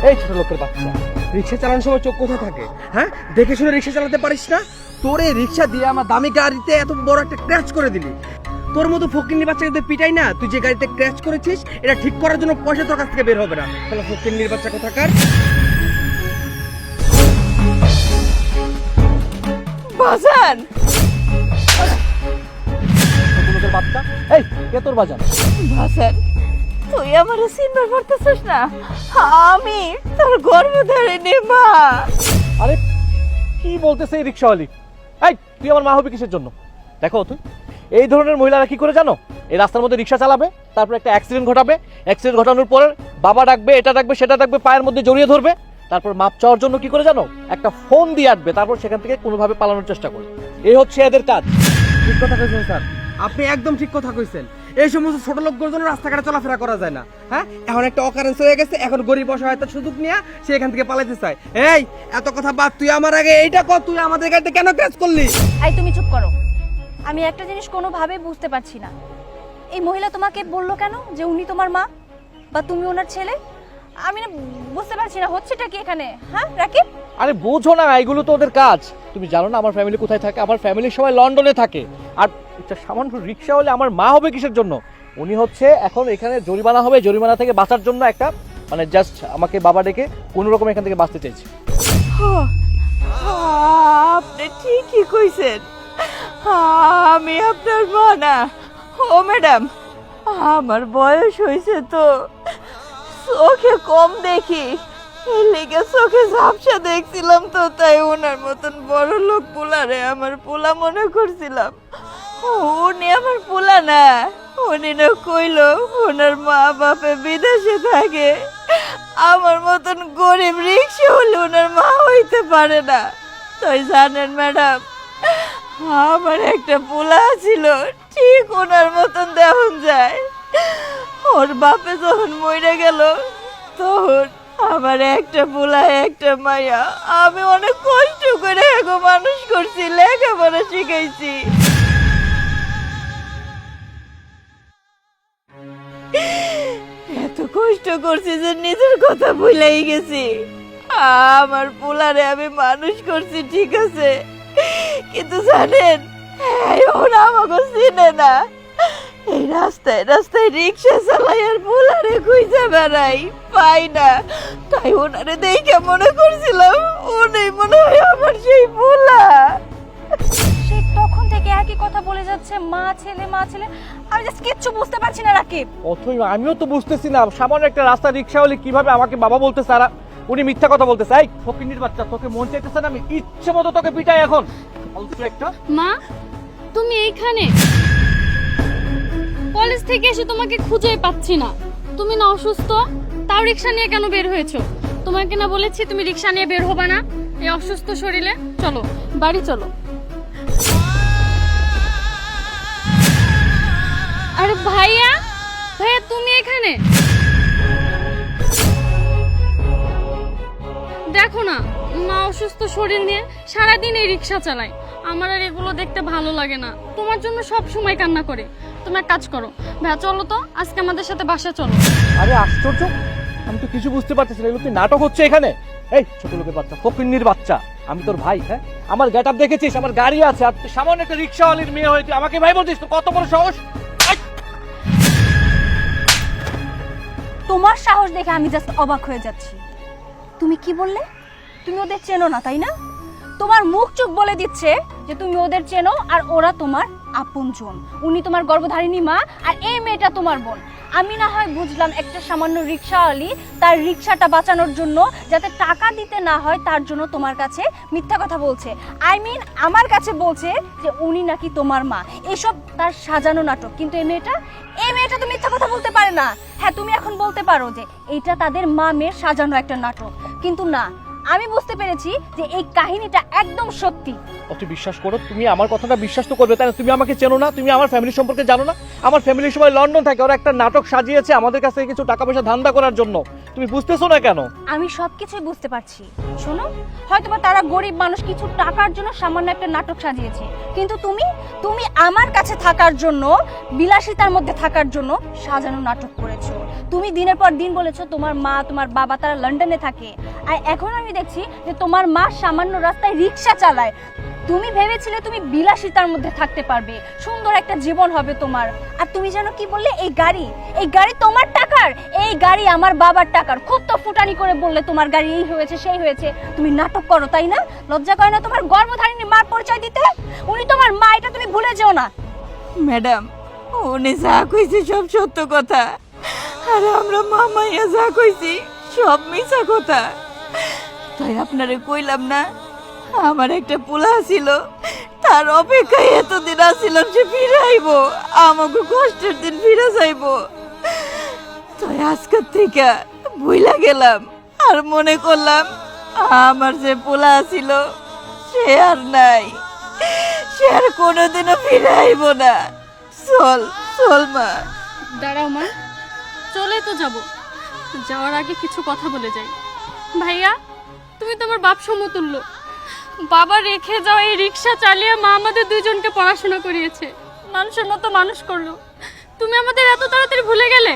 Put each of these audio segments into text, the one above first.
এই ছোট লোকের বাচ্চা, রিক্সা চালানোর সময় চোখ কোথায় থাকে? হ্যাঁ, দেখে শুনে রিক্সা চালাতে পারিস না? তোর এই রিক্সা দিয়ে আমার দামি গাড়িতে এত বড় একটা ক্র্যাশ করে দিলি। তোর মতো ফকিন্নির বাচ্চাকে তুই পিটাই না, তুই যে গাড়িতে ক্র্যাশ করেছিস এটা ঠিক করার জন্য পয়সা তোর কাছ থেকে বের হবে না। তাহলে ফকিন্নির বাচ্চা কোথাকার। বাজান, ছোট লোকের বাচ্চা, এই কে তোর বাজান? বাজান, তুই আমারে চিনতে পারতেছিস না? আমি তোর গর্ভধারিণী মা। আরে কি বলতেছে এই রিক্সাওয়ালি? এই তুই আমার মা হবি কিসের জন্য? দেখো তুই এই ধরনের মহিলারা কি করে জানো, এই রাস্তার মধ্যে রিক্সা চালাবে, তারপর একটা অ্যাক্সিডেন্ট ঘটাবে, অ্যাক্সিডেন্ট ঘটানোর পরে বাবা ডাকবে, এটা ডাকবে, সেটা ডাকবে, পায়ের মধ্যে জড়িয়ে ধরবে, তারপর মাপ চাওয়ার জন্য কি করে জানো, একটা ফোন দিয়ে আসবে, তারপর সেখান থেকে কোনোভাবে পালানোর চেষ্টা করবে। এই হচ্ছে এদের কাজ। ঠিক কথা কইছেন স্যার, আপনি একদম ঠিক কথা কইছেন। এই সমস্ত ছোট লোকগুলোর জন্য রাস্তাঘাটে চলাফেরা করা যায় না। হ্যাঁ, এখন একটা অকারেন্স হয়ে গেছে, এখন গরিব অসহায়তার সুযোগ নিয়ে সে এখান থেকে পালাইতে চায়। এই এত কথা বাদ, তুই আমার আগে এইটা কর, তুই আমাদের গাড়িতে কেন ক্র্যাশ করলি? এই তুমি চুপ করো। আমি একটা জিনিস কোনোভাবেই বুঝতে পারছি না, এই মহিলা তোমাকে বললো কেন যে উনি তোমার মা বা তুমি ওনার ছেলে? আমি না বুঝতে পারছি না হচ্ছেটা কি এখানে। হ্যাঁ রাকিব, আরে বোঝো না, এগুলো তো ওদের কাজ। তুমি জানো না আমার ফ্যামিলি কোথায় থাকে? আমার ফ্যামিলির সবাই লন্ডনে থাকে। আর একটা সামান্য রিক্সা হলে আমার মা হবে কিসের জন্য? উনি হচ্ছে এখন এখানে জরিমানা হবে, জরিমানা থেকে বাঁচার জন্য একটা মানে জাস্ট আমাকে বাবা ডেকে কোনো রকম এখান থেকে বাঁচতে চাইছে। আপনি ঠিকই কইছেন, আমি আপনার মা না। ও ম্যাডাম, আমার বয়স হয়েছে তো, চোখে কম দেখি, এর লেগে চোখে ঝাপসা দেখছিলাম তো, তাই ওনার মতন বড় লোক পোলারে আমার পোলা মনে করছিলাম। উনি আমার পোলা না, উনি না কইলো ওনার মা বাপে বিদেশে থাকে, আমার মতন গরিব রিক্সা হলে ওনার মা হইতে পারে না। তাই জানেন ম্যাডাম, আমার একটা পোলা ছিল, ঠিক ওনার মতন দেখন যায়। ওর বাপে যখন মরে গেল তখন আমার একটা পোলা একটা মাইয়া, আমি অনেক কষ্ট করে এগো মানুষ করছি, লেখাপড়া শিখাইছি। এত কষ্ট করছি যে নিজের কথা ভুলেই গেছি। আমার পোলারে আমি মানুষ করছি ঠিক আছে, কিন্তু জানেন ওরা আমাকে চিনে না। এই রাস্তায় রাস্তায় রিক্সা চালাই আর পোলারে খুঁজে বেড়াই, পাই না। তাই ওনারে দেখে মনে করছিলাম উনি মনে হয় আমার সেই পোলা। সে তখন থেকে একই কথা বলে যাচ্ছে, মা ছেলে মা ছেলে। আমি জাস্ট কিচ্ছু বুঝতে পারছি না রাকিব। অথই আমিও তো বুঝতেছি না, সামান্য একটা রাস্তা রিক্সা হলে কিভাবে আমাকে বাবা বলতে সারা, উনি মিথ্যা কথা বলতেছে। এই ফকিন্নির বাচ্চা, তোকে মন চাইতেছে না আমি ইচ্ছে মতো তোকে পিটাই এখন। একটা মা, তুমি এইখানে? কলেজ থেকে এসে তোমাকে খুঁজেই পাচ্ছি না। তুমি না অসুস্থ, তাও রিক্সা নিয়ে কেন বের হয়েছো? তোমাকে না বলেছি তুমি রিক্সা নিয়ে বের হবে না এই অসুস্থ শরীরে? চলো বাড়ি চলো। আরে ভাইয়া, ভাইয়া তুমি এখানে? দেখো না, মা অসুস্থ শরীর নিয়ে সারাদিন এই রিক্সা চালায়। আমার আর এগুলো দেখতে ভালো লাগে না। তোমার জন্য সব সময় কান্না করে। তুমি এক কাজ করো ভাইয়া, চলো তো আজকে আমাদের সাথে বাসায় চলো। আরে আশ্চর্য, আমি তো কিছু বুঝতে পারতেছি না, এগুলো কি নাটক হচ্ছে এখানে? এই ছোট লোকের বাচ্চা, ফকিন্নির বাচ্চা, আমি তোর ভাই। হ্যাঁ, আমার গেট আপ দেখেছিস, আমার গাড়ি আছে, আর তুই সামান্য একটা রিক্সাওয়ালির মেয়ে হয়ে তুই আমাকে ভাই বলছিস? তো কত বড় সাহস! তোমার সাহস দেখে আমি জাস্ট অবাক হয়ে যাচ্ছি। তুমি কি বললে? তুমি ওদের চেনো না তাই না? তোমার মুখ চোখ বলে দিচ্ছে যে তুমি ওদের চেনো আর ওরা তোমার আপনজন। উনি তোমার গর্ভধারিণী মা আর এই মেয়েটা তোমার বোন। আমি না হয় বুঝলাম একটা সামান্য রিক্সাওয়ালি তার রিক্সাটা বাঁচানোর জন্য যাতে টাকা দিতে না হয় তার জন্য তোমার কাছে মিথ্যা কথা বলছে। আই মিন আমার কাছে বলছে যে উনি নাকি তোমার মা। এসব তার সাজানো নাটক। কিন্তু এই মেয়েটা তো মিথ্যা কথা বলতে পারে না। হ্যাঁ, তুমি এখন বলতে পারো যে এইটা তাদের মা মেয়ের সাজানো একটা নাটক, কিন্তু না, আমি বুঝতে পেরেছি যে এই কাহিনীটা একদম সত্যি। তুই বিশ্বাস করো, তুমি আমার কথাটা বিশ্বাস তো করবে তাই না? তুমি আমাকে চেনো না, তুমি আমার ফ্যামিলি সম্পর্কে জানো না। আমার ফ্যামিলির সবাই লন্ডন থাকে, ওরা একটা নাটক সাজিয়েছে আমাদের কাছ থেকে কিছু টাকা পয়সা ধান্দা করার জন্য। তুমি বুঝতেছো না কেন? আমি সবকিছুই বুঝতে পারছি। শোনো, হয়তোবা তারা গরিব মানুষ, কিছু টাকার জন্য সামান্য একটা নাটক সাজিয়েছে, কিন্তু তুমি আমার কাছে থাকার জন্য, বিলাসিতার মধ্যে থাকার জন্য সাজানো নাটক করেছো। তুমি দিনের পর দিন বলেছো তোমার মা তোমার বাবা তারা লন্ডনে থাকে, আর এখন আমি দেখছি যে তোমার মা সামান্য রাস্তায় রিক্সা চালায়। তুমি ভেবেছিলে তুমি বিলাসিতার মধ্যে থাকতে পারবে, সুন্দর একটা জীবন হবে তোমার। আর তুমি জানো কি বললে? এই গাড়ি তোমার টাকার, এই গাড়ি আমার বাবার টাকার। খুব তো ফুটানি করে বললে তোমার গাড়ি এই হয়েছে সেই হয়েছে। তুমি নাটক করো, তাই না? লজ্জা করে না তোমার গর্ভধারিণী মার পরিচয় দিতে? উনি তোমার মা, এটা তুমি ভুলে যেও না। ম্যাডাম, উনি যা কইছে সব সত্য কথা, আর আমরা মামাইয়া যা কইছি সব মিছা কথা। তাই আপনারে কইলাম না, আমার একটা পোলা ছিল, তার অপেক্ষায় এতদিন আসছিলাম সে ফিরে আইব, আমাকে কষ্টের দিন ফিরে যাইব। তাই আজকের থেকে ভুইলা গেলাম, আর মনে করলাম আমার যে পোলা ছিল সে আর নাই, সে আর কোনোদিনও ফিরে আইব না। চল চল মা। দাঁড়াও মা, চলে তো যাব, যাওয়ার আগে কিছু কথা বলে যাই। ভাইয়া, তুমি তোমার বাপ সমতুল্য। বাবা রেখে যাওয়া এই রিক্সা চালিয়ে মা আমাদের দুইজনকে পড়াশোনা করিয়েছে, মানুষের মতো মানুষ করলো। তুমি আমাদের এত তাড়াতাড়ি ভুলে গেলে?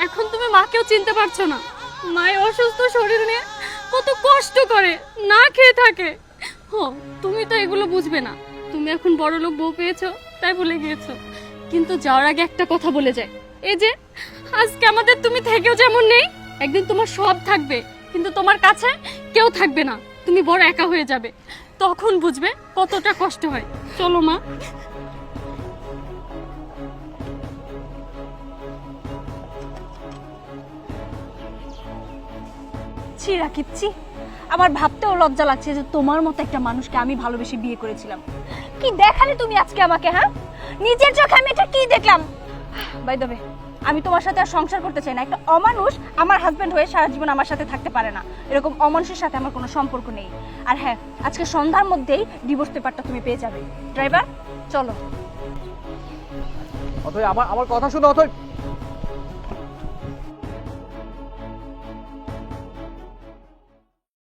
এখন তুমি মাকেও চিনতে পারছো না। মায়ের অসুস্থ শরীর নিয়ে কত কষ্ট করে, না খেয়ে থাকে। তুমি তো এগুলো বুঝবে না, তুমি এখন বড় লোক বউ পেয়েছো তাই ভুলে গিয়েছো। কিন্তু যাওয়ার আগে একটা কথা বলে যায়, এই যে আজকে আমাদের তুমি থেকেও যেমন নেই, একদিন তোমার সব থাকবে, কিন্তু তোমার কাছে কেউ থাকবে না। তুমি বড় একা হয়ে যাবে, তখন বুঝবে কতটা কষ্ট হয়। চলো মা। ছি রাকিব, ছি। আমার ভাবতেও লজ্জা লাগছে যে তোমার মতো একটা মানুষকে আমি ভালোবেসে বিয়ে করেছিলাম। কি দেখালে তুমি আজকে আমাকে? হ্যাঁ, নিজের চোখে আমি এটা কি দেখলাম? বাই দ্য ওয়ে, আমি তোমার সাথে আর সংসার করতে চাই না। একটা অমানুষ আমার হাজবেন্ড হয়ে সারা জীবন আমার সাথে থাকতে পারে না। এরকম অমানুষের সাথে আমার কোনো সম্পর্ক নেই। আর হ্যাঁ, আজকে সন্ধ্যার মধ্যেই ডিভোর্স পেপারটা তুমি পেয়ে যাবে। ড্রাইভার, চলো। অথই আমার কথা শুনো অথই।